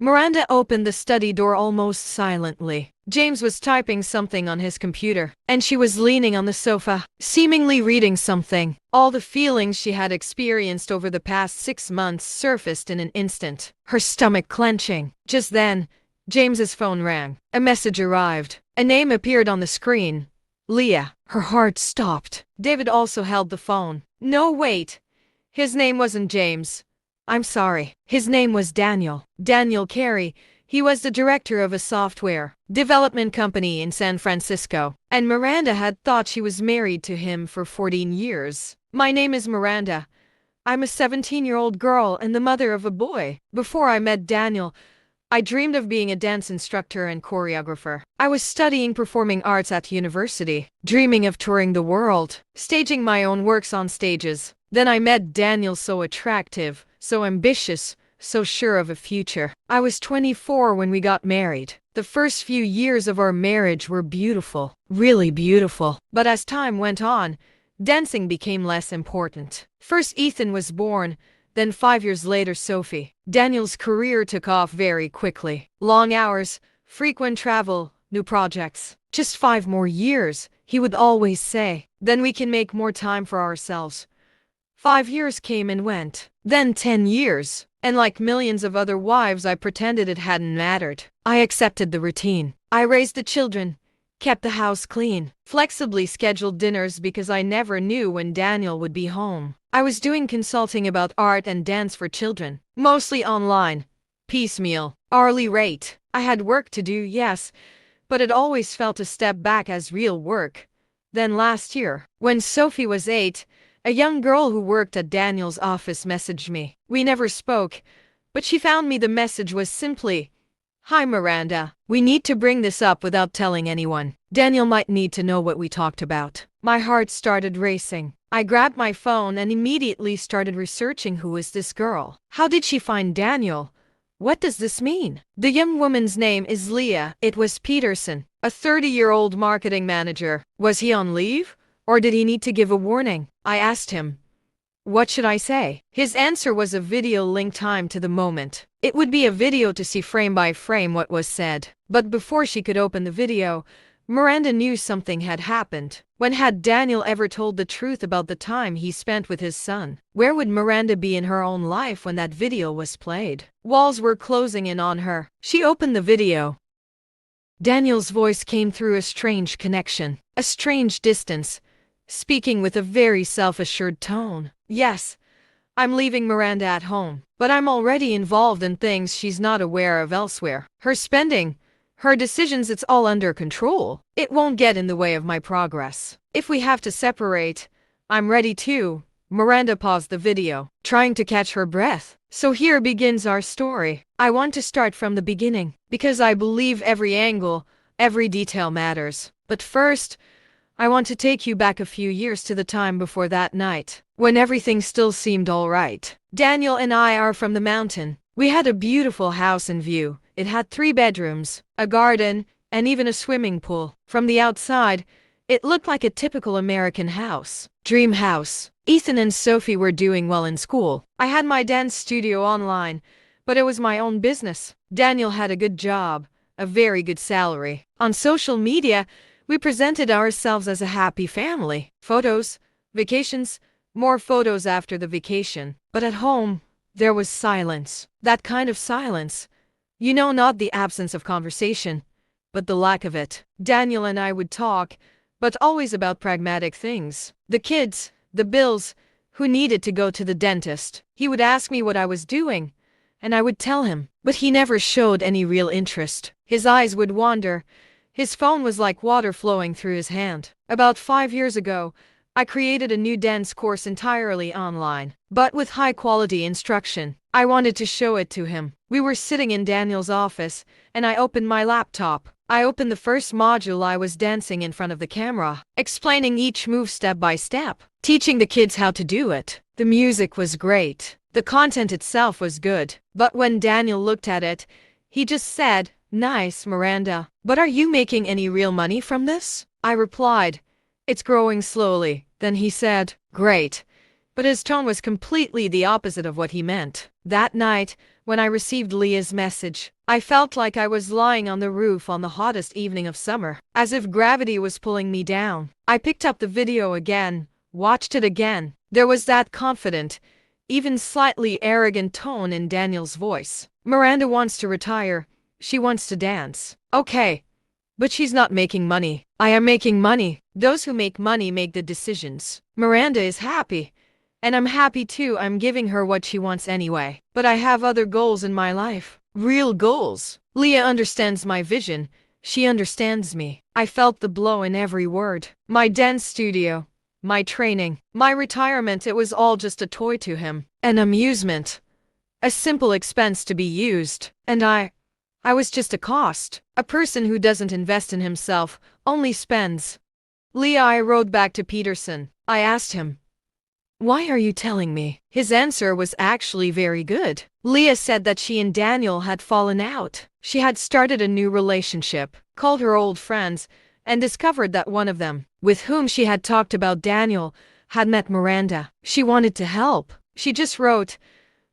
Miranda opened the study door almost silently. James was typing something on his computer, and she was leaning on the sofa, seemingly reading something. All the feelings she had experienced over the past 6 months surfaced in an instant, her stomach clenching. Just then, James's phone rang. A message arrived. A name appeared on the screen. Leah. Her heart stopped. David also held the phone. No, wait. His name wasn't James. I'm sorry. His name was Daniel. Daniel Carey. He was the director of a software development company in San Francisco. And Miranda had thought she was married to him for 14 years. My name is Miranda. I'm a 17-year-old girl and the mother of a boy. Before I met Daniel, I dreamed of being a dance instructor and choreographer. I was studying performing arts at university, dreaming of touring the world, staging my own works on stages. Then I met Daniel, so attractive, so ambitious, so sure of a future. I was 24 when we got married. The first few years of our marriage were beautiful, really beautiful. But as time went on, dancing became less important. First Ethan was born, then 5 years later Sophie. Daniel's career took off very quickly. Long hours, frequent travel, new projects. Just 5 more years, he would always say. Then we can make more time for ourselves. 5 years came and went. Then 10 years. And like millions of other wives, I pretended it hadn't mattered. I accepted the routine. I raised the children, kept the house clean, flexibly scheduled dinners because I never knew when Daniel would be home. I was doing consulting about art and dance for children, mostly online, piecemeal, hourly rate. I had work to do, yes, but it always felt a step back as real work. Then last year, when Sophie was 8, a young girl who worked at Daniel's office messaged me. We never spoke, but she found me. The message was simply, "Hi Miranda, we need to bring this up without telling anyone. Daniel might need to know what we talked about." My heart started racing. I grabbed my phone and immediately started researching who is this girl. How did she find Daniel? What does this mean? The young woman's name is Leah. It was Peterson, a 30-year-old marketing manager. Was he on leave? Or did he need to give a warning? I asked him. What should I say? His answer was a video link timed to the moment. It would be a video to see frame by frame what was said. But before she could open the video, Miranda knew something had happened. When had Daniel ever told the truth about the time he spent with his son? Where would Miranda be in her own life when that video was played? Walls were closing in on her. She opened the video. Daniel's voice came through a strange connection, a strange distance, speaking with a very self-assured tone. Yes, I'm leaving Miranda at home, but I'm already involved in things she's not aware of elsewhere. Her spending, her decisions, it's all under control. It won't get in the way of my progress. If we have to separate, I'm ready to. Miranda paused the video, trying to catch her breath. So here begins our story. I want to start from the beginning, because I believe every angle, every detail matters. But first, I want to take you back a few years to the time before that night, when everything still seemed all right. Daniel and I are from the mountain. We had a beautiful house in view. It had 3 bedrooms, a garden, and even a swimming pool. From the outside, it looked like a typical American house. Dream house. Ethan and Sophie were doing well in school. I had my dance studio online, but it was my own business. Daniel had a good job, a very good salary. On social media, we presented ourselves as a happy family. Photos, vacations, more photos after the vacation. But at home, there was silence. That kind of silence. You know, not the absence of conversation, but the lack of it. Daniel and I would talk, but always about pragmatic things. The kids, the bills, who needed to go to the dentist. He would ask me what I was doing, and I would tell him. But he never showed any real interest. His eyes would wander. His phone was like water flowing through his hand. About 5 years ago, I created a new dance course entirely online, but with high-quality instruction. I wanted to show it to him. We were sitting in Daniel's office, and I opened my laptop. I opened the first module. I was dancing in front of the camera, explaining each move step by step, teaching the kids how to do it. The music was great. The content itself was good. But when Daniel looked at it, he just said, "Nice, Miranda. But are you making any real money from this?" I replied, "It's growing slowly." Then he said, "Great." But his tone was completely the opposite of what he meant. That night, When I received Leah's message, I felt like I was lying on the roof on the hottest evening of summer, as if gravity was pulling me down. I picked up the video again, watched it again. There was that confident, even slightly arrogant tone in Daniel's voice. Miranda wants to retire. She wants to dance. Okay. But she's not making money. I am making money. Those who make money make the decisions. Miranda is happy. And I'm happy too. I'm giving her what she wants anyway. But I have other goals in my life. Real goals. Leah understands my vision. She understands me. I felt the blow in every word. My dance studio, my training, my retirement, it was all just a toy to him. An amusement. A simple expense to be used. And I was just a cost. A person who doesn't invest in himself, only spends. Leah, I rode back to Peterson. I asked him, "Why are you telling me?" His answer was actually very good. Leah said that she and Daniel had fallen out. She had started a new relationship, called her old friends, and discovered that one of them, with whom she had talked about Daniel, had met Miranda. She wanted to help. She just wrote,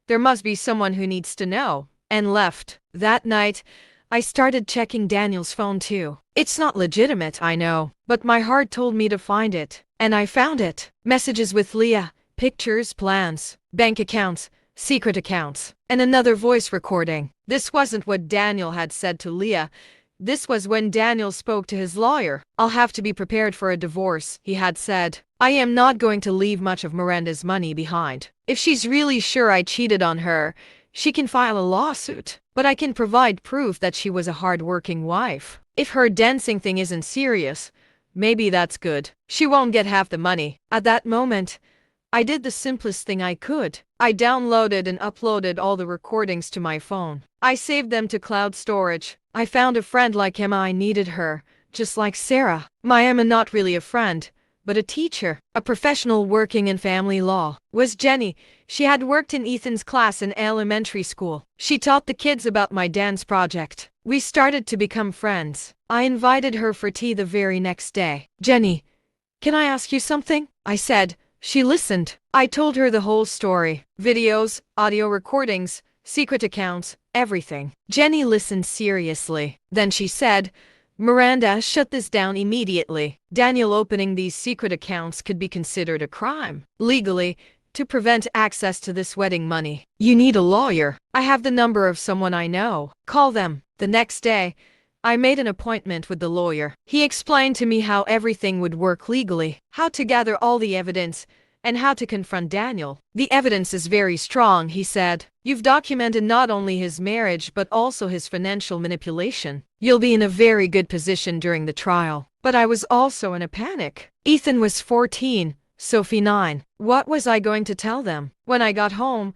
"There must be someone who needs to know," and left. That night, I started checking Daniel's phone too. It's not legitimate, I know, but my heart told me to find it. And I found it. Messages with Leah, pictures, plans, bank accounts, secret accounts, and another voice recording. This wasn't what Daniel had said to Leah. This was when Daniel spoke to his lawyer. "I'll have to be prepared for a divorce," he had said. "I am not going to leave much of Miranda's money behind. If she's really sure I cheated on her, she can file a lawsuit. But I can provide proof that she was a hard-working wife. If her dancing thing isn't serious, maybe that's good. She won't get half the money." At that moment, I did the simplest thing I could. I downloaded and uploaded all the recordings to my phone. I saved them to cloud storage. I found a friend like Emma. I needed her, just like Sarah. My Emma, not really a friend, but a teacher, a professional working in family law, was Jenny. She had worked in Ethan's class in elementary school. She taught the kids about my dance project. We started to become friends. I invited her for tea the very next day. "Jenny, can I ask you something?" I said. She listened. I told her the whole story. Videos, audio recordings, secret accounts, everything. Jenny listened seriously. Then she said, "Miranda, shut this down immediately. Daniel opening these secret accounts could be considered a crime. Legally, to prevent access to this wedding money, you need a lawyer. I have the number of someone I know. Call them." The next day, I made an appointment with the lawyer. He explained to me how everything would work legally, how to gather all the evidence, and how to confront Daniel. "The evidence is very strong," he said. "You've documented not only his marriage but also his financial manipulation. You'll be in a very good position during the trial." But I was also in a panic. Ethan was 14, Sophie 9. What was I going to tell them? When I got home,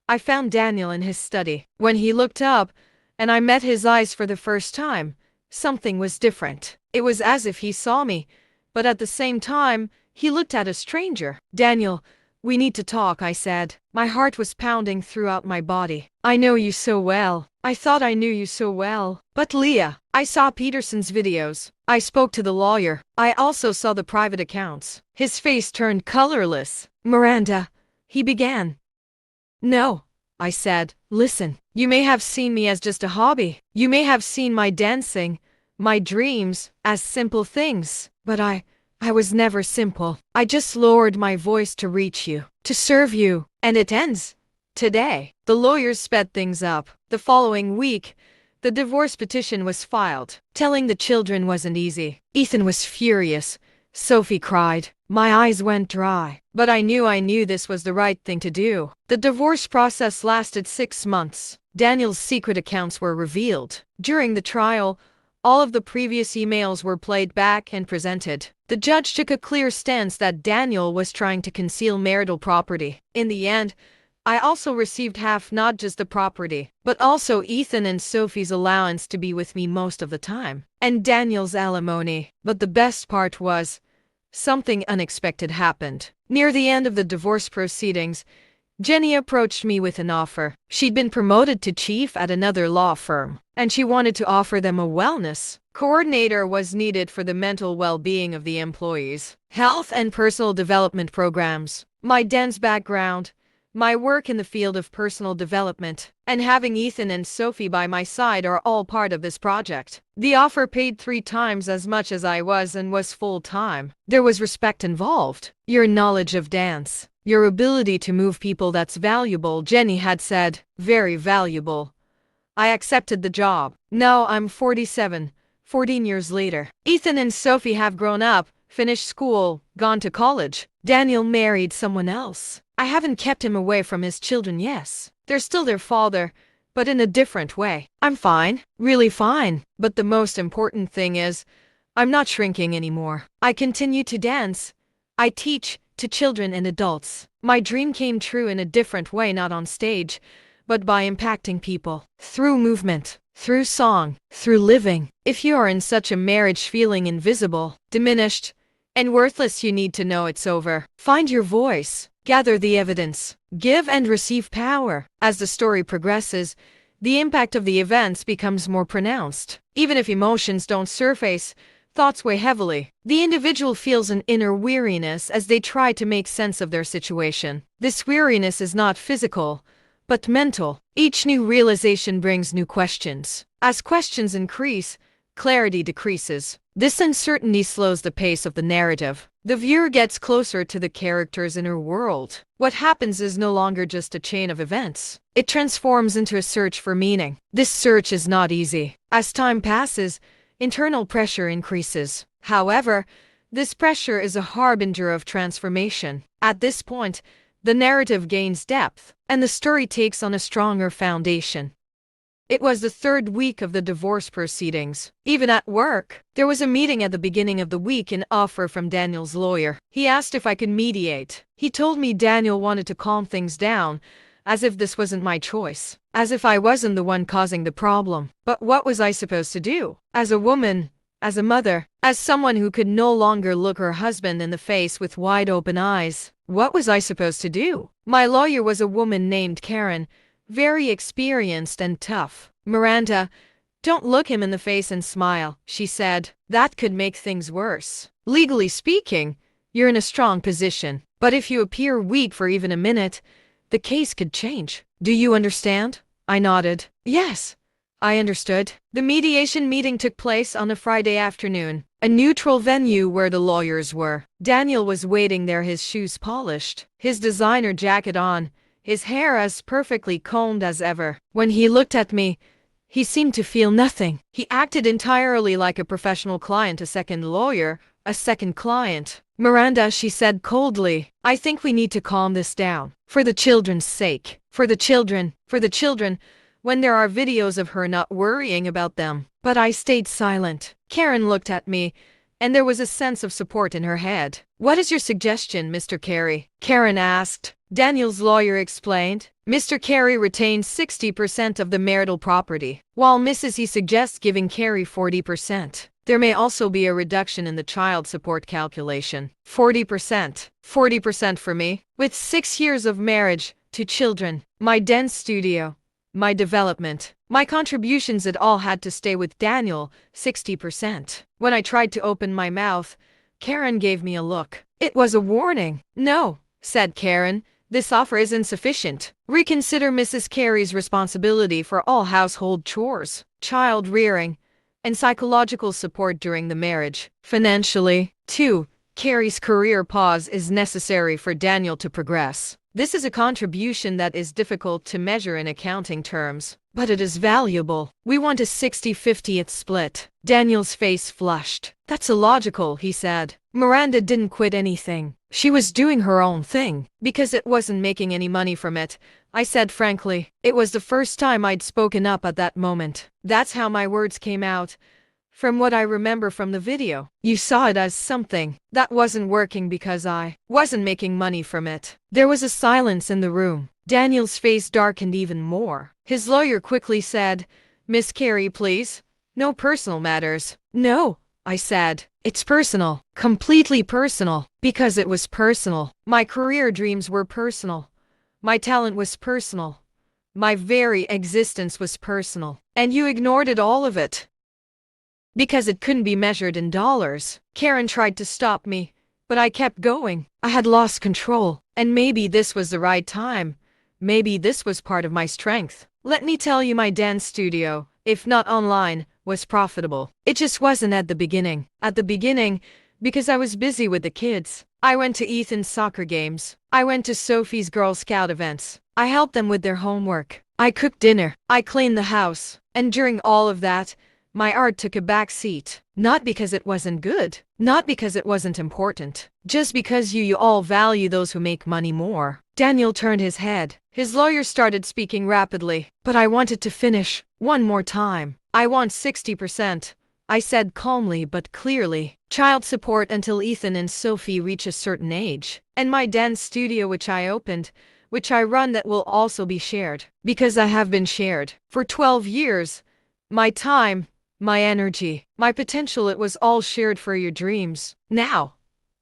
I found Daniel in his study. When he looked up, and I met his eyes for the first time, something was different. It was as if he saw me, but at the same time, he looked at a stranger. "Daniel, we need to talk," I said. My heart was pounding throughout my body. "I know you so well. I thought I knew you so well." "But Leah, I saw Peterson's videos. I spoke to the lawyer. I also saw the private accounts." His face turned colorless. "Miranda," he began. "No," I said. "Listen, you may have seen me as just a hobby. You may have seen my dancing, my dreams, as simple things. But I was never simple. I just lowered my voice to reach you, to serve you. And it ends today." The lawyers sped things up. The following week, the divorce petition was filed. Telling the children wasn't easy. Ethan was furious. Sophie cried. My eyes went dry. But I knew this was the right thing to do. The divorce process lasted 6 months. Daniel's secret accounts were revealed. During the trial, all of the previous emails were played back and presented. The judge took a clear stance that Daniel was trying to conceal marital property. In the end, I also received half, not just the property, but also Ethan and Sophie's allowance to be with me most of the time, and Daniel's alimony. But the best part was, something unexpected happened. Near the end of the divorce proceedings, Jenny approached me with an offer. She'd been promoted to chief at another law firm, and she wanted to offer them a wellness coordinator was needed for the mental well-being of the employees, health and personal development programs. My dance background, my work in the field of personal development, and having Ethan and Sophie by my side are all part of this project. The offer paid 3 times as much as I was and was full-time. There was respect involved. Your knowledge of dance, your ability to move people, that's valuable, Jenny had said. Very valuable. I accepted the job. Now I'm 47, 14 years later. Ethan and Sophie have grown up, finished school, gone to college. Daniel married someone else. I haven't kept him away from his children, yes. They're still their father, but in a different way. I'm fine, really fine. But the most important thing is, I'm not shrinking anymore. I continue to dance. I teach to children and adults. My dream came true in a different way, not on stage, but by impacting people. Through movement, through song, through living. If you are in such a marriage feeling invisible, diminished, and worthless, you need to know it's over. Find your voice. Gather the evidence. Give and receive power. As the story progresses, the impact of the events becomes more pronounced. Even if emotions don't surface, thoughts weigh heavily. The individual feels an inner weariness as they try to make sense of their situation. This weariness is not physical, but mental. Each new realization brings new questions. As questions increase, clarity decreases. This uncertainty slows the pace of the narrative. The viewer gets closer to the character's inner world. What happens is no longer just a chain of events. It transforms into a search for meaning. This search is not easy. As time passes, internal pressure increases. However, this pressure is a harbinger of transformation. At this point, the narrative gains depth, and the story takes on a stronger foundation. It was the 3rd week of the divorce proceedings. Even at work, there was a meeting at the beginning of the week, an offer from Daniel's lawyer. He asked if I could mediate. He told me Daniel wanted to calm things down, as if this wasn't my choice, as if I wasn't the one causing the problem. But what was I supposed to do? As a woman, as a mother, as someone who could no longer look her husband in the face with wide open eyes, what was I supposed to do? My lawyer was a woman named Karen, very experienced and tough. Miranda, don't look him in the face and smile, she said. That could make things worse. Legally speaking, you're in a strong position. But if you appear weak for even a minute, the case could change. Do you understand? I nodded. Yes, I understood. The mediation meeting took place on a Friday afternoon, a neutral venue where the lawyers were. Daniel was waiting there, his shoes polished, his designer jacket on, his hair as perfectly combed as ever. When he looked at me, he seemed to feel nothing. He acted entirely like a professional client, a second lawyer, a second client. Miranda, she said coldly, I think we need to calm this down. For the children's sake. For the children, when there are videos of her not worrying about them. But I stayed silent. Karen looked at me, and there was a sense of support in her head. What is your suggestion, Mr. Carey? Karen asked. Daniel's lawyer explained. Mr. Carey retains 60% of the marital property, while Mrs. He suggests giving Carey 40%. There may also be a reduction in the child support calculation. 40%. 40% for me. With 6 years of marriage, 2 children, my dance studio, my development, my contributions, it all had to stay with Daniel, 60%. When I tried to open my mouth, Karen gave me a look. It was a warning. No, said Karen, this offer is insufficient. Reconsider Mrs. Carey's responsibility for all household chores, child rearing, and psychological support during the marriage. Financially, too, Carey's career pause is necessary for Daniel to progress. This is a contribution that is difficult to measure in accounting terms, but it is valuable. We want a 60-50th split. Daniel's face flushed. That's illogical, he said. Miranda didn't quit anything. She was doing her own thing, because it wasn't making any money from it. I said frankly. It was the first time I'd spoken up at that moment. That's how my words came out. From what I remember from the video, you saw it as something that wasn't working because I wasn't making money from it. There was a silence in the room. Daniel's face darkened even more. His lawyer quickly said, Miss Carey, please. No personal matters. No, I said. It's personal. Completely personal. Because it was personal. My career dreams were personal. My talent was personal. My very existence was personal. And you ignored it, all of it. Because it couldn't be measured in dollars. Karen tried to stop me, but I kept going. I had lost control, and maybe this was the right time. maybe this was part of my strength. Let me tell you, my dance studio, if not online, was profitable. It just wasn't at the beginning. At the beginning, because I was busy with the kids. I went to Ethan's soccer games. I went to Sophie's Girl Scout events. I helped them with their homework. I cooked dinner. I cleaned the house. And during all of that, my art took a back seat. Not because it wasn't good. Not because it wasn't important. Just because you all value those who make money more. Daniel turned his head. His lawyer started speaking rapidly. But I wanted to finish. One more time. I want 60%. I said calmly but clearly. Child support until Ethan and Sophie reach a certain age. And my dance studio which I opened, which I run, that will also be shared. Because I have been shared. For 12 years. My time, my energy, my potential, it was all shared for your dreams. Now,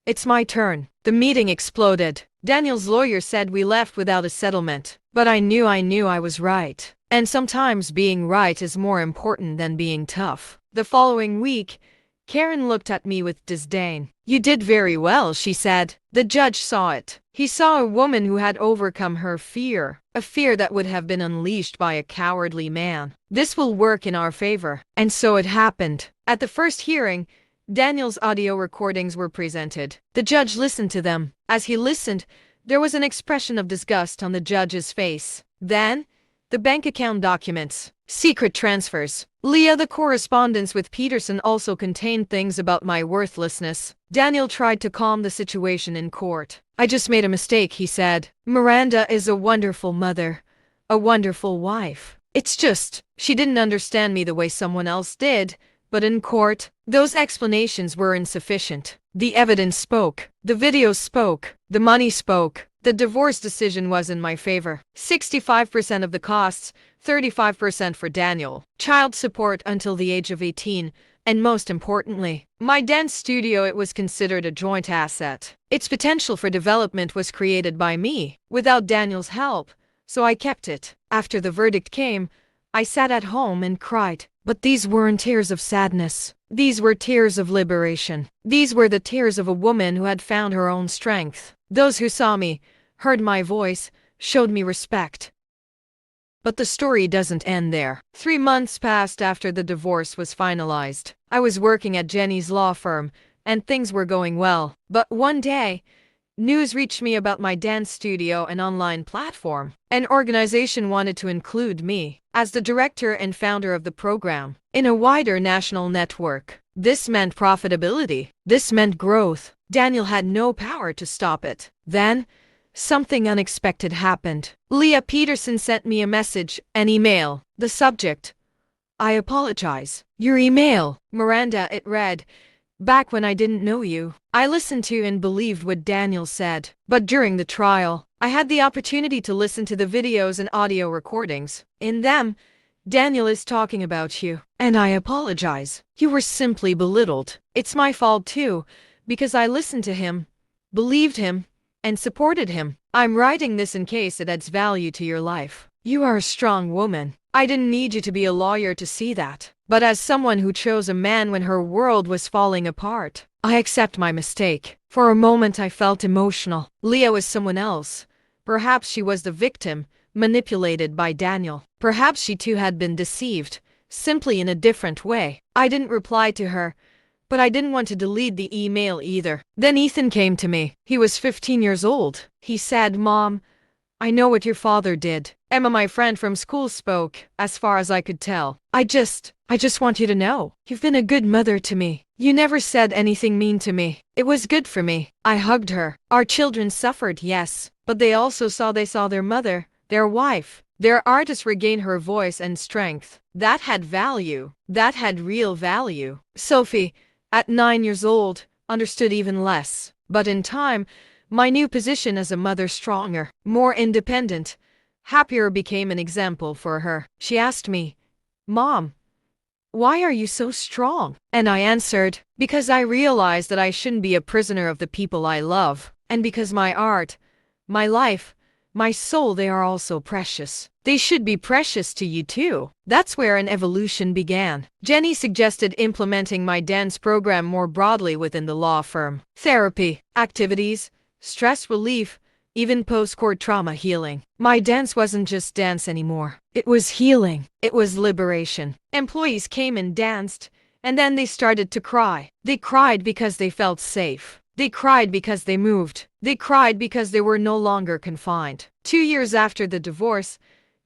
it's my turn. The meeting exploded. Daniel's lawyer said we left without a settlement. But I knew I was right. And sometimes being right is more important than being tough. The following week, Karen looked at me with disdain. You did very well, she said. The judge saw it. He saw a woman who had overcome her fear, a fear that would have been unleashed by a cowardly man. This will work in our favor. And so it happened. At the first hearing, Daniel's audio recordings were presented. The judge listened to them. As he listened, there was an expression of disgust on the judge's face. Then, the bank account documents. Secret transfers. Leah, the correspondence with Peterson also contained things about my worthlessness. Daniel tried to calm the situation in court. I just made a mistake, he said. Miranda is a wonderful mother. A wonderful wife. It's just, she didn't understand me the way someone else did. But in court, those explanations were insufficient. The evidence spoke. The videos spoke. The money spoke. The divorce decision was in my favor. 65% of the costs, 35% for Daniel. Child support until the age of 18. And most importantly, my dance studio, it was considered a joint asset. Its potential for development was created by me, without Daniel's help. So I kept it. After the verdict came, I sat at home and cried. But these weren't tears of sadness. These were tears of liberation. These were the tears of a woman who had found her own strength. Those who saw me, heard my voice, showed me respect. But the story doesn't end there. 3 months passed after the divorce was finalized. I was working at Jenny's law firm, and things were going well. But one day, news reached me about my dance studio and online platform. An organization wanted to include me as the director and founder of the program in a wider national network. This meant profitability. This meant growth. Daniel had no power to stop it. Then, something unexpected happened. Leah Peterson sent me a message, an email. The subject: I apologize. Your email. Miranda, it read. Back when I didn't know you, I listened to and believed what Daniel said. But during the trial, I had the opportunity to listen to the videos and audio recordings. In them, Daniel is talking about you. And I apologize. You were simply belittled. It's my fault too, because I listened to him, believed him, and supported him. I'm writing this in case it adds value to your life. You are a strong woman. I didn't need you to be a lawyer to see that. But as someone who chose a man when her world was falling apart, I accept my mistake. For a moment I felt emotional. Leah was someone else. Perhaps she was the victim, manipulated by Daniel. Perhaps she too had been deceived, simply in a different way. I didn't reply to her, but I didn't want to delete the email either. Then Ethan came to me. He was 15 years old. He said, Mom, I know what your father did. Emma, my friend from school, spoke, as far as I could tell. I just want you to know, you've been a good mother to me. You never said anything mean to me. It was good for me. I hugged her. Our children suffered, yes, but they also saw their mother, their wife, their artist regain her voice and strength. That had value. That had real value. Sophie, at 9 years old, understood even less. But in time, my new position as a mother, stronger, more independent, happier, became an example for her. She asked me, Mom, why are you so strong? And I answered, because I realized that I shouldn't be a prisoner of the people I love. And because my art, my life, my soul, they are also precious. They should be precious to you too. That's where an evolution began. Jenny suggested implementing my dance program more broadly within the law firm. Therapy, activities, stress relief, even post-court trauma healing. My dance wasn't just dance anymore. It was healing. It was liberation. Employees came and danced, and then they started to cry. They cried because they felt safe. They cried because they moved. They cried because they were no longer confined. 2 years after the divorce,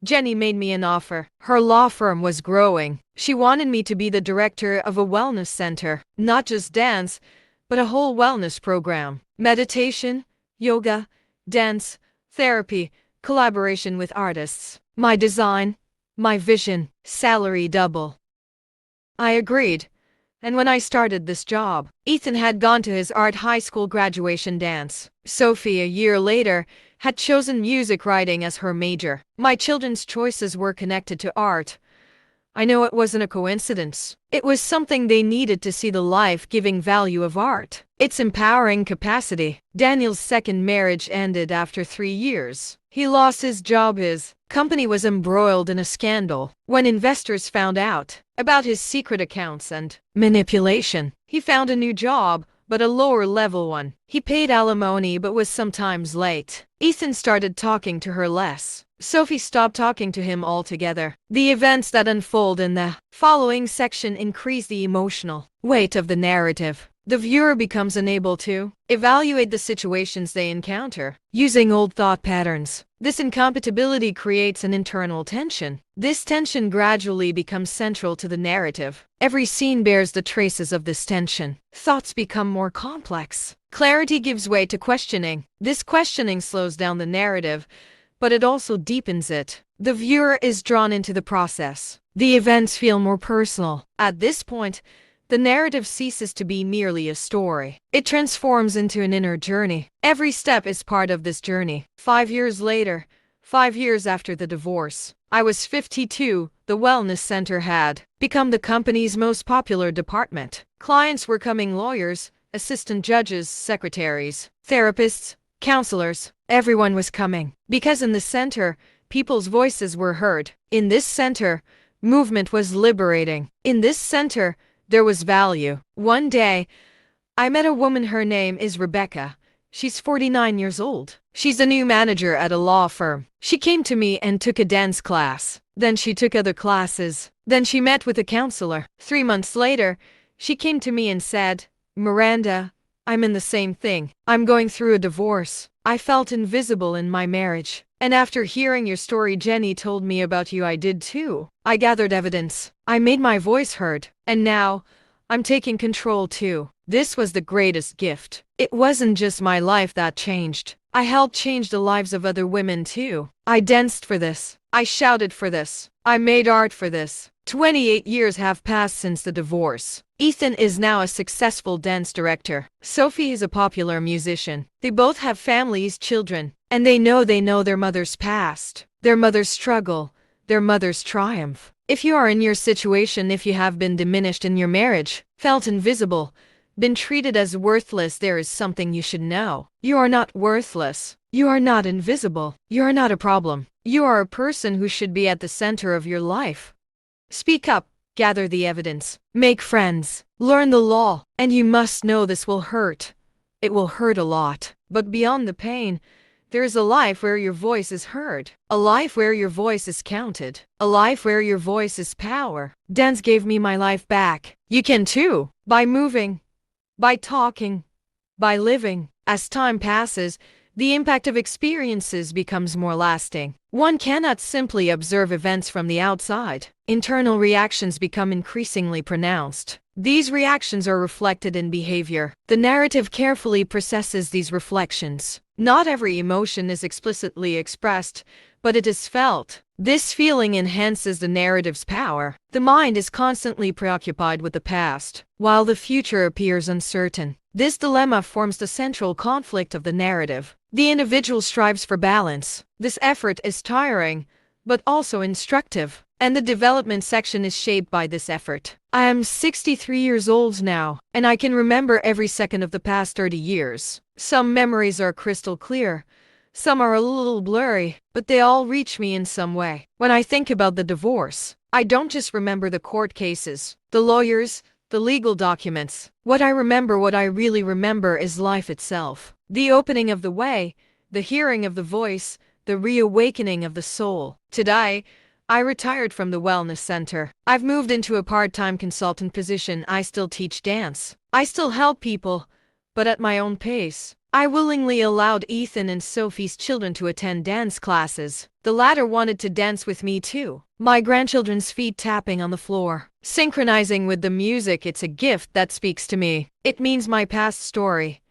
Jenny made me an offer. Her law firm was growing. She wanted me to be the director of a wellness center, not just dance, but a whole wellness program. Meditation, yoga, dance, therapy, collaboration with artists. My design, my vision, salary double. I agreed. And when I started this job, Ethan had gone to his art high school graduation dance. Sophie, a year later, had chosen music writing as her major. My children's choices were connected to art. I know it wasn't a coincidence. It was something they needed to see the life-giving value of art. Its empowering capacity. Daniel's second marriage ended after 3 years. He lost his job. His company was embroiled in a scandal. When investors found out about his secret accounts and manipulation, he found a new job, but a lower-level one. He paid alimony but was sometimes late. Ethan started talking to her less. Sophie stopped talking to him altogether. The events that unfold in the following section increase the emotional weight of the narrative. The viewer becomes unable to evaluate the situations they encounter using old thought patterns. This incompatibility creates an internal tension. This tension gradually becomes central to the narrative. Every scene bears the traces of this tension. Thoughts become more complex. Clarity gives way to questioning. This questioning slows down the narrative, but it also deepens it. The viewer is drawn into the process. The events feel more personal. At this point, the narrative ceases to be merely a story. It transforms into an inner journey. Every step is part of this journey. 5 years later, 5 years after the divorce, I was 52. The wellness center had become the company's most popular department. Clients were coming: lawyers, assistant judges, secretaries, therapists, counselors. Everyone was coming. Because in the center, people's voices were heard. In this center, movement was liberating. In this center, there was value. One day, I met a woman. Her name is Rebecca. She's 49 years old. She's a new manager at a law firm. She came to me and took a dance class. Then she took other classes. Then she met with a counselor. 3 months later, she came to me and said, "Miranda, I'm in the same thing. I'm going through a divorce. I felt invisible in my marriage. And after hearing your story, Jenny told me about you. I did too. I gathered evidence. I made my voice heard. And now, I'm taking control too." This was the greatest gift. It wasn't just my life that changed. I helped change the lives of other women too. I danced for this. I shouted for this. I made art for this. 28 years have passed since the divorce. Ethan is now a successful dance director. Sophie is a popular musician. They both have families, children, and they know their mother's past, their mother's struggle, their mother's triumph. If you are in your situation, if you have been diminished in your marriage, felt invisible, been treated as worthless, there is something you should know. You are not worthless. You are not invisible. You are not a problem. You are a person who should be at the center of your life. Speak up, gather the evidence, make friends, learn the law, and you must know this will hurt. It will hurt a lot. But beyond the pain, there is a life where your voice is heard, a life where your voice is counted, a life where your voice is power. Dance gave me my life back. You can too, by moving, by talking, by living. As time passes, the impact of experiences becomes more lasting. One cannot simply observe events from the outside. Internal reactions become increasingly pronounced. These reactions are reflected in behavior. The narrative carefully processes these reflections. Not every emotion is explicitly expressed, but it is felt. This feeling enhances the narrative's power. The mind is constantly preoccupied with the past, while the future appears uncertain. This dilemma forms the central conflict of the narrative. The individual strives for balance. This effort is tiring, but also instructive, and the development section is shaped by this effort. I am 63 years old now, and I can remember every second of the past 30 years. Some memories are crystal clear, some are a little blurry, but they all reach me in some way. When I think about the divorce, I don't just remember the court cases, the lawyers, the legal documents. What I really remember is life itself. The opening of the way, the hearing of the voice, the reawakening of the soul. Today, I retired from the wellness center. I've moved into a part-time consultant position. I still teach dance. I still help people, but at my own pace. I willingly allowed Ethan and Sophie's children to attend dance classes. The latter wanted to dance with me too. My grandchildren's feet tapping on the floor, synchronizing with the music. It's a gift that speaks to me. It means my past story,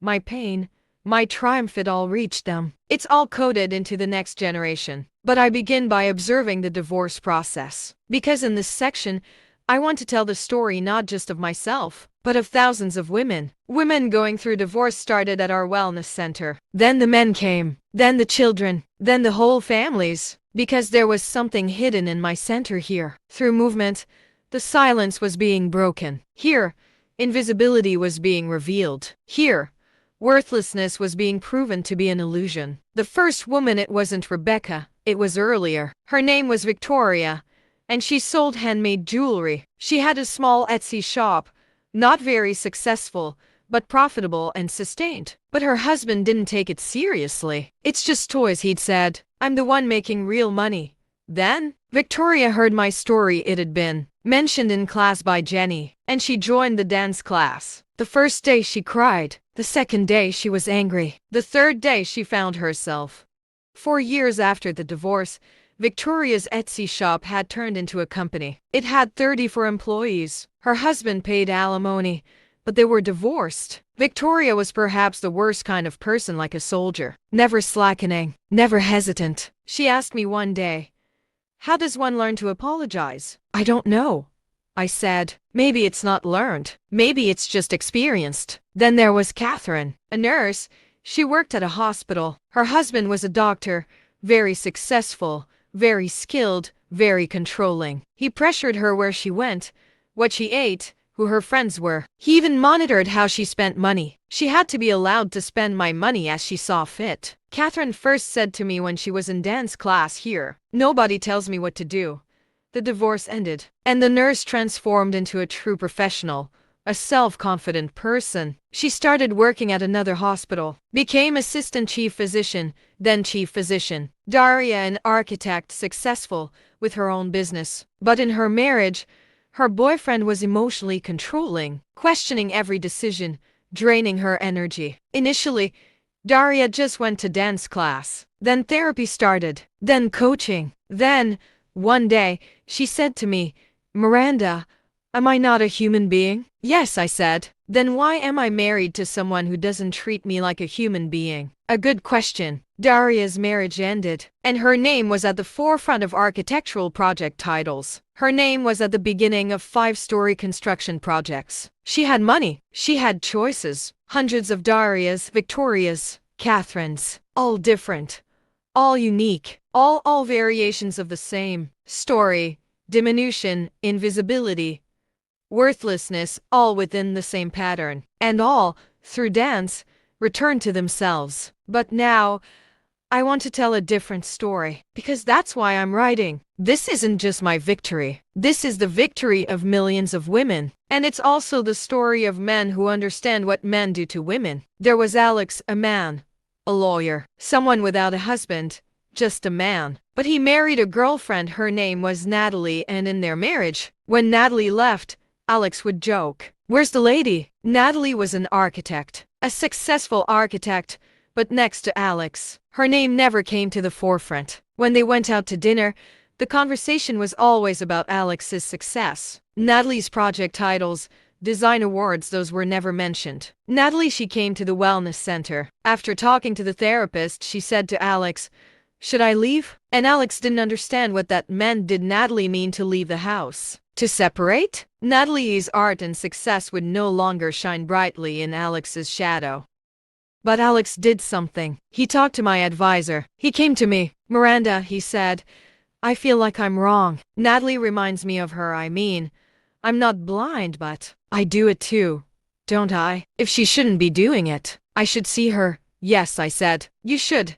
my pain, my triumph, it all reached them. It's all coded into the next generation. But I begin by observing the divorce process. Because in this section, I want to tell the story not just of myself, but of thousands of women. Women going through divorce. Started at our wellness center. Then the men came. Then the children. Then the whole families. Because there was something hidden in my center here. Through movement, the silence was being broken. Here, invisibility was being revealed. Here, worthlessness was being proven to be an illusion. The first woman, it wasn't Rebecca, it was earlier. Her name was Victoria, and she sold handmade jewelry. She had a small Etsy shop, not very successful, but profitable and sustained. But her husband didn't take it seriously. It's just toys, he'd said. I'm the one making real money. Then, Victoria heard my story. It had been mentioned in class by Jenny, and she joined the dance class. The first day she cried. The second day she was angry. The third day she found herself. 4 years after the divorce, Victoria's Etsy shop had turned into a company. It had 34 employees. Her husband paid alimony, but they were divorced. Victoria was perhaps the worst kind of person, like a soldier. Never slackening, never hesitant. She asked me one day, "How does one learn to apologize?" "I don't know," I said. "Maybe it's not learned. Maybe it's just experienced." Then there was Catherine, a nurse. She worked at a hospital. Her husband was a doctor, very successful, very skilled, very controlling. He pressured her where she went, what she ate, who her friends were. He even monitored how she spent money. She had to be allowed to spend my money as she saw fit. Catherine first said to me when she was in dance class here, "Nobody tells me what to do." The divorce ended, and the nurse transformed into a true professional, a self-confident person. She started working at another hospital, became assistant chief physician, then chief physician. Daria, an architect, successful with her own business. But in her marriage, her boyfriend was emotionally controlling, questioning every decision, draining her energy. Initially, Daria just went to dance class. Then therapy started. Then coaching. Then, one day, she said to me, "Miranda, am I not a human being?" "Yes," I said. "Then why am I married to someone who doesn't treat me like a human being?" A good question. Daria's marriage ended, and her name was at the forefront of architectural project titles. Her name was at the beginning of 5-story construction projects. She had money. She had choices. Hundreds of Darias, Victorias, Catherines. All different. All unique. All variations of the same story. Diminution, invisibility, worthlessness, all within the same pattern. And all, through dance, return to themselves. But now, I want to tell a different story, because that's why I'm writing. This isn't just my victory. This is the victory of millions of women. And it's also the story of men who understand what men do to women. There was Alex, a man, a lawyer, someone without a husband, just a man. But he married a girlfriend. Her name was Natalie, and in their marriage, when Natalie left, Alex would joke, "Where's the lady?" Natalie was an architect, a successful architect, but next to Alex, her name never came to the forefront. When they went out to dinner, the conversation was always about Alex's success. Natalie's project titles, design awards, those were never mentioned. Natalie, she came to the wellness center. After talking to the therapist, she said to Alex, "Should I leave?" And Alex didn't understand what that meant. Did Natalie mean to leave the house? To separate? Natalie's art and success would no longer shine brightly in Alex's shadow. But Alex did something. He talked to my advisor. He came to me. "Miranda," he said, "I feel like I'm wrong. Natalie reminds me of her. I mean, I'm not blind, but I do it too, don't I? If she shouldn't be doing it, I should see her." "Yes," I said. "You should."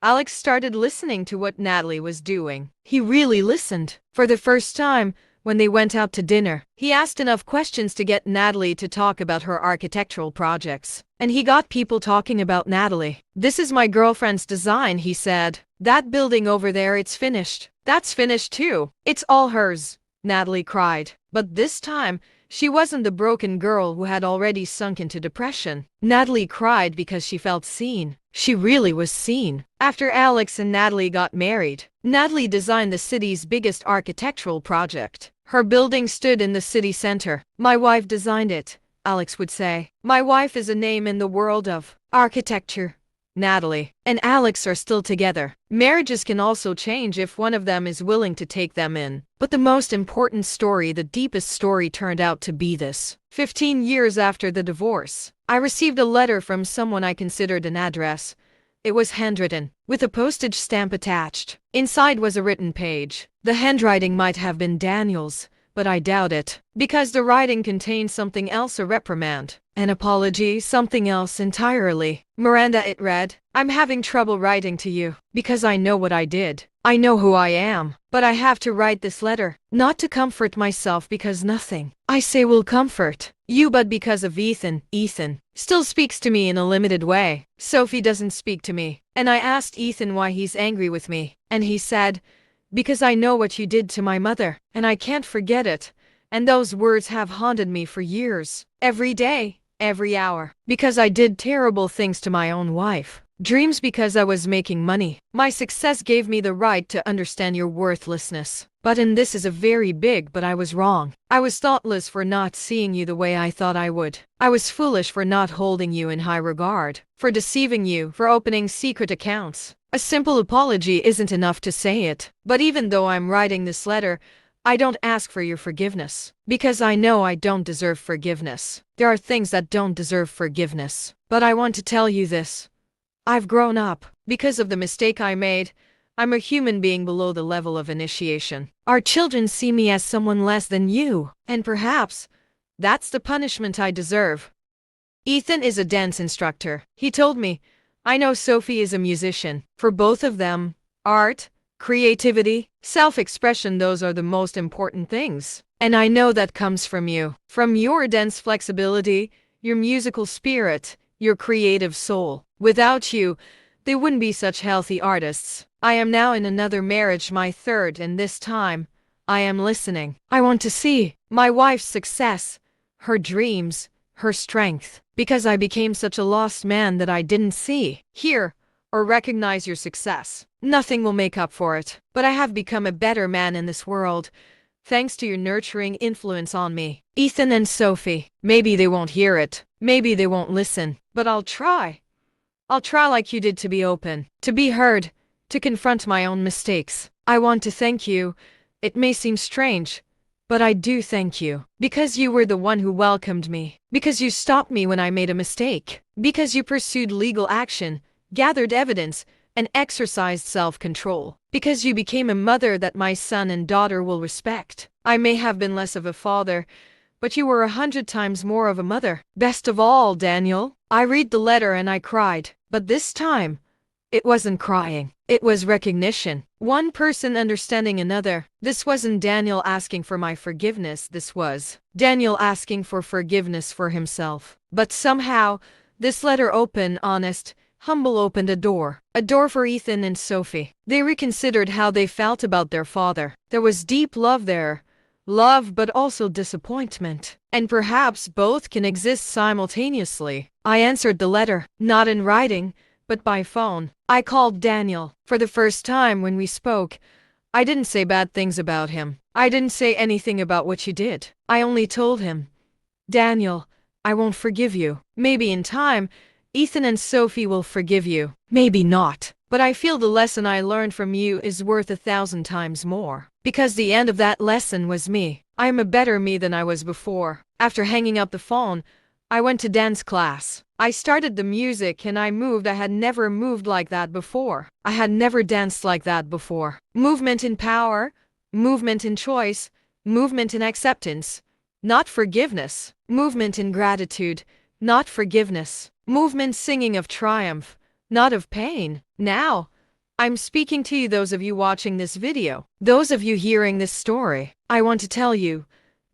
Alex started listening to what Natalie was doing. He really listened. For the first time, When they went out to dinner, he asked enough questions to get Natalie to talk about her architectural projects. And he got people talking about Natalie. "This is my girlfriend's design," he said. "That building over there, it's finished. That's finished too. It's all hers," Natalie cried. But this time, she wasn't the broken girl who had already sunk into depression. Natalie cried because she felt seen. She really was seen. After Alex and Natalie got married, Natalie designed the city's biggest architectural project. Her building stood in the city center. "My wife designed it," Alex would say. "My wife is a name in the world of architecture." Natalie and Alex are still together. Marriages can also change if one of them is willing to take them in. But the most important story, the deepest story, turned out to be this. 15 years after the divorce, I received a letter from someone I considered an address. It was handwritten, with a postage stamp attached. Inside was a written page. The handwriting might have been Daniel's, but I doubt it, because the writing contained something else, a reprimand, an apology, something else entirely. "Miranda," it read, "I'm having trouble writing to you, because I know what I did. I know who I am, but I have to write this letter, not to comfort myself, because nothing I say will comfort you, but because of Ethan. Ethan still speaks to me in a limited way. Sophie doesn't speak to me." And I asked Ethan why he's angry with me, and he said, "Because I know what you did to my mother, and I can't forget it." And those words have haunted me for years. Every day, every hour. Because I did terrible things to my own wife. Dreams because I was making money. My success gave me the right to understand your worthlessness. And this is a very big but I was wrong. I was thoughtless for not seeing you the way I thought I would. I was foolish for not holding you in high regard. For deceiving you, for opening secret accounts. A simple apology isn't enough to say it. But even though I'm writing this letter, I don't ask for your forgiveness. Because I know I don't deserve forgiveness. There are things that don't deserve forgiveness. But I want to tell you this. I've grown up. Because of the mistake I made, I'm a human being below the level of initiation. Our children see me as someone less than you. And perhaps that's the punishment I deserve. Ethan is a dance instructor. He told me, I know Sophie is a musician. For both of them, art, creativity, self-expression, those are the most important things. And I know that comes from you. From your dance flexibility, your musical spirit, your creative soul. Without you, they wouldn't be such healthy artists. I am now in another marriage, my third, and this time, I am listening. I want to see my wife's success, her dreams, her strength. Because I became such a lost man that I didn't see, hear, or recognize your success. Nothing will make up for it. But I have become a better man in this world, thanks to your nurturing influence on me. Ethan and Sophie, maybe they won't hear it. Maybe they won't listen. But I'll try. I'll try like you did, to be open, to be heard, to confront my own mistakes. I want to thank you. It may seem strange, but I do thank you. Because you were the one who welcomed me. Because you stopped me when I made a mistake. Because you pursued legal action, gathered evidence, and exercised self-control. Because you became a mother that my son and daughter will respect. I may have been less of a father, but you were 100 times more of a mother. Best of all, Daniel, I read the letter and I cried. But this time, it wasn't crying. It was recognition. One person understanding another. This wasn't Daniel asking for my forgiveness. This was Daniel asking for forgiveness for himself. But somehow, this letter, open, honest, humble, opened a door for Ethan and Sophie. They reconsidered how they felt about their father. There was deep love there. Love, but also disappointment. And perhaps both can exist simultaneously. I answered the letter, not in writing, but by phone. I called Daniel. For the first time when we spoke, I didn't say bad things about him. I didn't say anything about what you did. I only told him, Daniel, I won't forgive you. Maybe in time, Ethan and Sophie will forgive you. Maybe not. But I feel the lesson I learned from you is worth 1,000 times more. Because the end of that lesson was me. I am a better me than I was before. After hanging up the phone, I went to dance class. I started the music and I moved. I had never moved like that before. I had never danced like that before. Movement in power, movement in choice, movement in acceptance, not forgiveness. Movement in gratitude, not forgiveness. Movement singing of triumph, not of pain. Now, I'm speaking to you, those of you watching this video, those of you hearing this story. I want to tell you,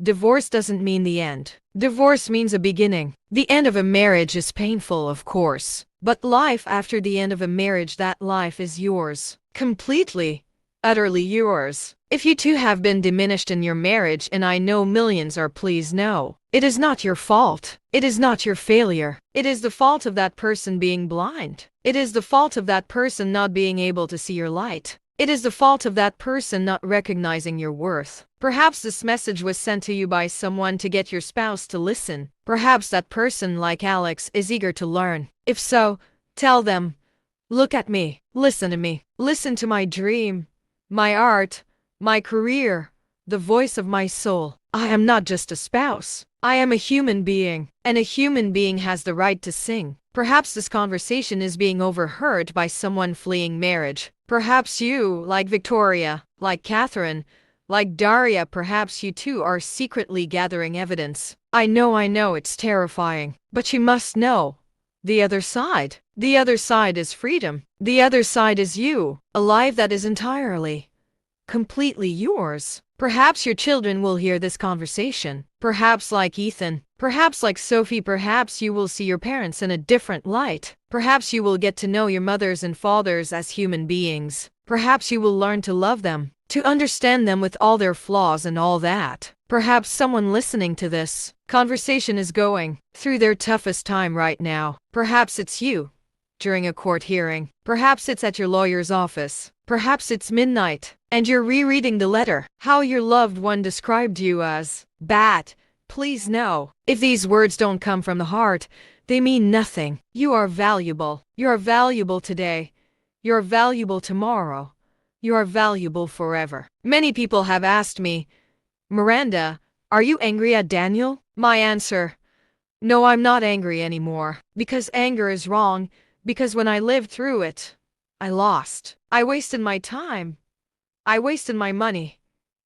divorce doesn't mean the end. Divorce means a beginning. The end of a marriage is painful, of course, but life after the end of a marriage, that life is yours. Completely, utterly yours. If you two have been diminished in your marriage, and I know millions are, please know, it is not your fault. It is not your failure. It is the fault of that person being blind. It is the fault of that person not being able to see your light. It is the fault of that person not recognizing your worth. Perhaps this message was sent to you by someone to get your spouse to listen. Perhaps that person, like Alex, is eager to learn. If so, tell them, look at me, listen to me, listen to my dream, my art, my career, the voice of my soul. I am not just a spouse. I am a human being, and a human being has the right to sing. Perhaps this conversation is being overheard by someone fleeing marriage. Perhaps you, like Victoria, like Catherine, like Daria, perhaps you too are secretly gathering evidence. I know it's terrifying, but you must know the other side. The other side is freedom. The other side is you, a life that is entirely, completely yours. Perhaps your children will hear this conversation. Perhaps like Ethan, perhaps like Sophie, perhaps you will see your parents in a different light. Perhaps you will get to know your mothers and fathers as human beings. Perhaps you will learn to love them, to understand them with all their flaws and all that. Perhaps someone listening to this conversation is going through their toughest time right now. Perhaps it's you during a court hearing. Perhaps it's at your lawyer's office. Perhaps it's midnight, and you're rereading the letter, how your loved one described you as bad. Please know, if these words don't come from the heart, they mean nothing. You are valuable. You are valuable today. You are valuable tomorrow. You are valuable forever. Many people have asked me, Miranda, are you angry at Daniel? My answer, no, I'm not angry anymore. Because anger is wrong. Because when I lived through it, I lost. I wasted my time. I wasted my money.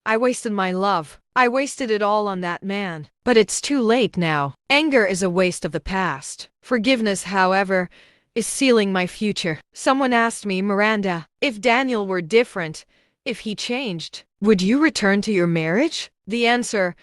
I wasted my love. I wasted it all on that man. But it's too late now. Anger is a waste of the past. Forgiveness, however, is sealing my future. Someone asked me, Miranda, if Daniel were different, if he changed, would you return to your marriage? The answer,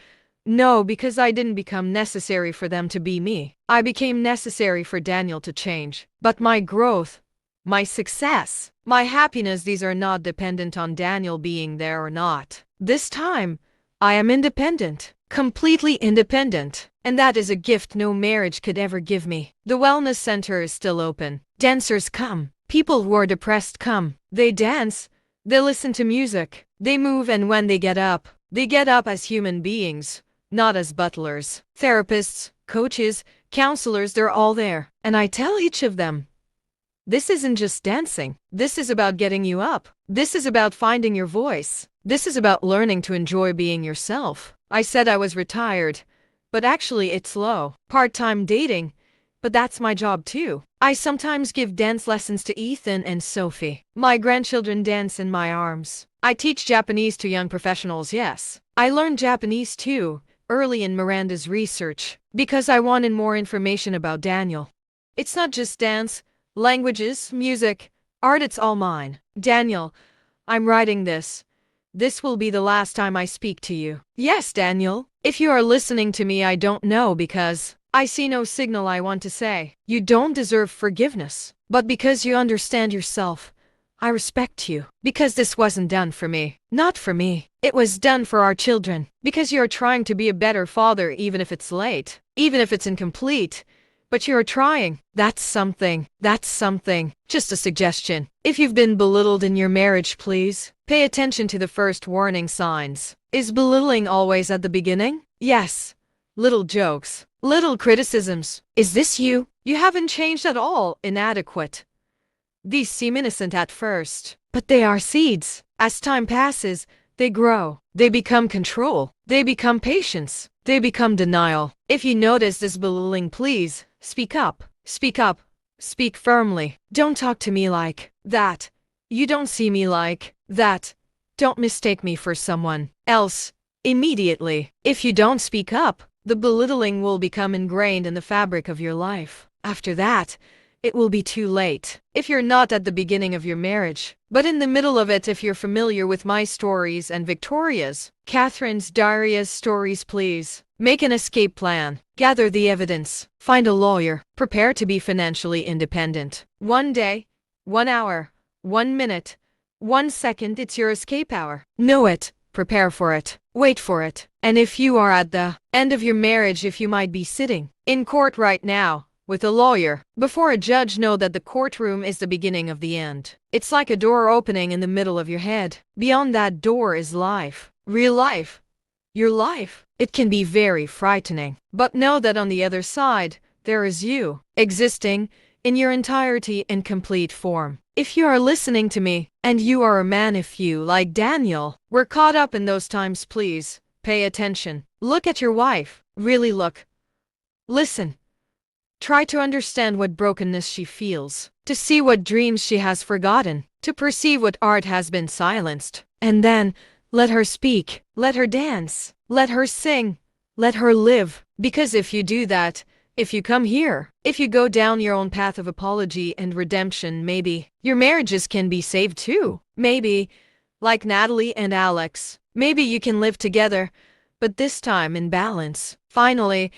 no, because I didn't become necessary for them to be me. I became necessary for Daniel to change. But my growth, my success, my happiness, these are not dependent on Daniel being there or not. This time, I am independent, completely independent. And that is a gift no marriage could ever give me. The wellness center is still open. Dancers come. People who are depressed come. They dance. They listen to music. They move, and when they get up as human beings, not as butlers. Therapists, coaches, counselors, they're all there. And I tell each of them, this isn't just dancing. This is about getting you up. This is about finding your voice. This is about learning to enjoy being yourself. I said I was retired, but actually it's low. Part-time dating, but that's my job too. I sometimes give dance lessons to Ethan and Sophie. My grandchildren dance in my arms. I teach Japanese to young professionals, yes. I learned Japanese too, early in Miranda's research, because I wanted more information about Daniel. It's not just dance, languages, music, art, it's all mine. Daniel, I'm writing this. This will be the last time I speak to you. Yes, Daniel, if you are listening to me, I don't know, because I see no signal. I want to say, you don't deserve forgiveness. But because you understand yourself, I respect you. Because this wasn't done for me. Not for me. It was done for our children. Because you are trying to be a better father, even if it's late. Even if it's incomplete. But you're trying. That's something. That's something. Just a suggestion. If you've been belittled in your marriage, please pay attention to the first warning signs. Is belittling always at the beginning? Yes. Little jokes. Little criticisms. Is this you? You haven't changed at all. Inadequate. These seem innocent at first, but they are seeds. As time passes, they grow. They become control. They become patience. They become denial. If you notice this belittling, please speak up. Speak up. Speak firmly. Don't talk to me like that. You don't see me like that. Don't mistake me for someone else immediately. If you don't speak up, the belittling will become ingrained in the fabric of your life. After that, it will be too late. If you're not at the beginning of your marriage, but in the middle of it if you're familiar with my stories and Victoria's, Catherine's, Daria's stories, please. Make an escape plan. Gather the evidence. Find a lawyer. Prepare to be financially independent. 1 day, 1 hour, 1 minute, 1 second, it's your escape hour. Know it. Prepare for it. Wait for it. And if you are at the end of your marriage, if you might be sitting in court right now with a lawyer before a judge, know that the courtroom is the beginning of the end. It's like a door opening in the middle of your head. Beyond that door is life. Real life. Your life. It can be very frightening. But know that on the other side, there is you, existing in your entirety in complete form. If you are listening to me, and you are a man, if you, like Daniel, were caught up in those times, please pay attention. Look at your wife. Really look. Listen. Try to understand what brokenness she feels, to see what dreams she has forgotten, to perceive what art has been silenced. And then, let her speak, let her dance, let her sing, let her live. Because if you do that, if you come here, if you go down your own path of apology and redemption, maybe your marriages can be saved too. Maybe, like Natalie and Alex, maybe you can live together, but this time in balance. Finally,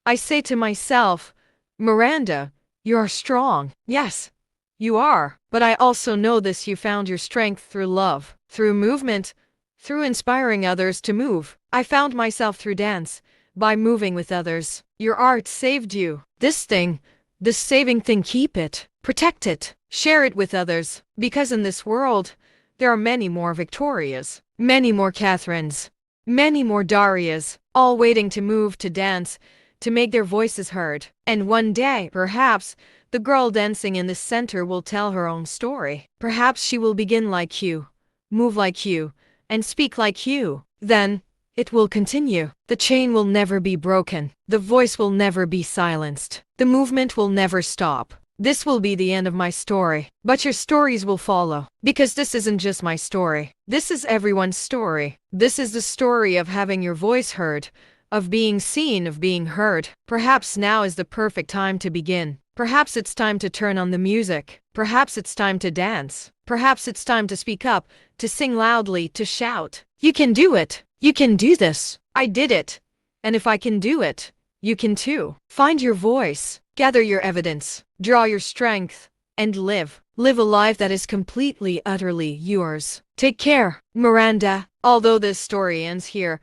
I say to myself, Miranda, you are strong. Yes, you are. But I also know this: you found your strength through love, through movement, through inspiring others to move. I found myself through dance, by moving with others. Your art saved you. This saving thing, keep it, protect it, share it with others. Because in this world, there are many more Victorias, many more Catherines, many more Darias, all waiting to move, to dance, to make their voices heard. And one day, perhaps, the girl dancing in the center will tell her own story. Perhaps she will begin like you, move like you, and speak like you. Then, it will continue. The chain will never be broken. The voice will never be silenced. The movement will never stop. This will be the end of my story. But your stories will follow. Because this isn't just my story. This is everyone's story. This is the story of having your voice heard, of being seen, of being heard. Perhaps now is the perfect time to begin. Perhaps it's time to turn on the music. Perhaps it's time to dance. Perhaps it's time to speak up, to sing loudly, to shout. You can do it. You can do this. I did it. And if I can do it, you can too. Find your voice. Gather your evidence. Draw your strength. And live. Live a life that is completely, utterly yours. Take care, Miranda. Although this story ends here,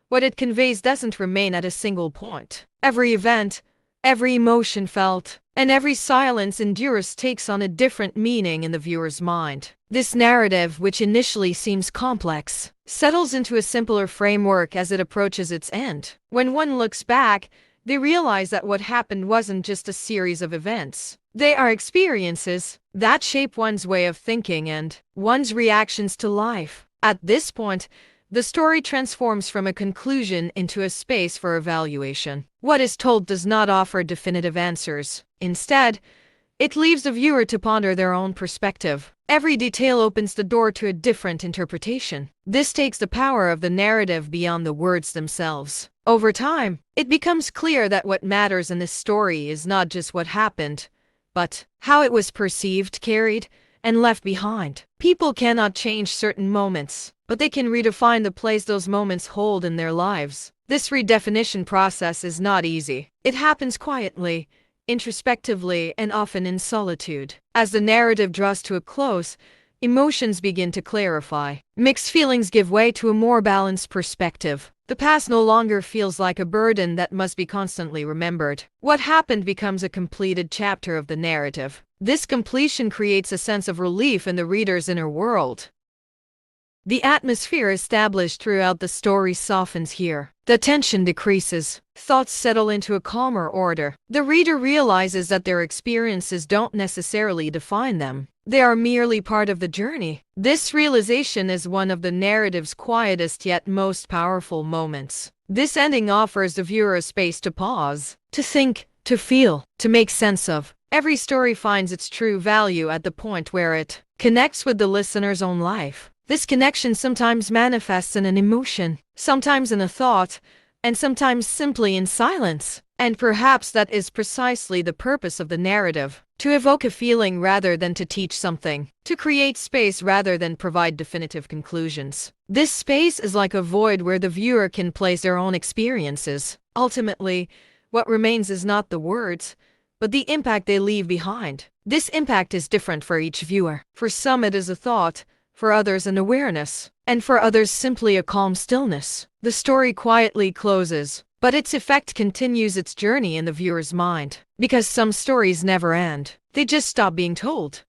what it conveys doesn't remain at a single point. Every event, every emotion felt, and every silence endures takes on a different meaning in the viewer's mind. This narrative, which initially seems complex, settles into a simpler framework as it approaches its end. When one looks back, they realize that what happened wasn't just a series of events. They are experiences that shape one's way of thinking and one's reactions to life. At this point, the story transforms from a conclusion into a space for evaluation. What is told does not offer definitive answers. Instead, it leaves the viewer to ponder their own perspective. Every detail opens the door to a different interpretation. This takes the power of the narrative beyond the words themselves. Over time, it becomes clear that what matters in this story is not just what happened, but how it was perceived, carried, and left behind. People cannot change certain moments, but they can redefine the place those moments hold in their lives. This redefinition process is not easy. It happens quietly, introspectively, and often in solitude. As the narrative draws to a close, emotions begin to clarify. Mixed feelings give way to a more balanced perspective. The past no longer feels like a burden that must be constantly remembered. What happened becomes a completed chapter of the narrative. This completion creates a sense of relief in the reader's inner world. The atmosphere established throughout the story softens here. The tension decreases. Thoughts settle into a calmer order. The reader realizes that their experiences don't necessarily define them. They are merely part of the journey. This realization is one of the narrative's quietest yet most powerful moments. This ending offers the viewer a space to pause, to think, to feel, to make sense of. Every story finds its true value at the point where it connects with the listener's own life. This connection sometimes manifests in an emotion, sometimes in a thought, and sometimes simply in silence. And perhaps that is precisely the purpose of the narrative, to evoke a feeling rather than to teach something, to create space rather than provide definitive conclusions. This space is like a void where the viewer can place their own experiences. Ultimately, what remains is not the words, but the impact they leave behind. This impact is different for each viewer. For some it is a thought, for others an awareness, and for others simply a calm stillness. The story quietly closes, but its effect continues its journey in the viewer's mind. Because some stories never end. They just stop being told.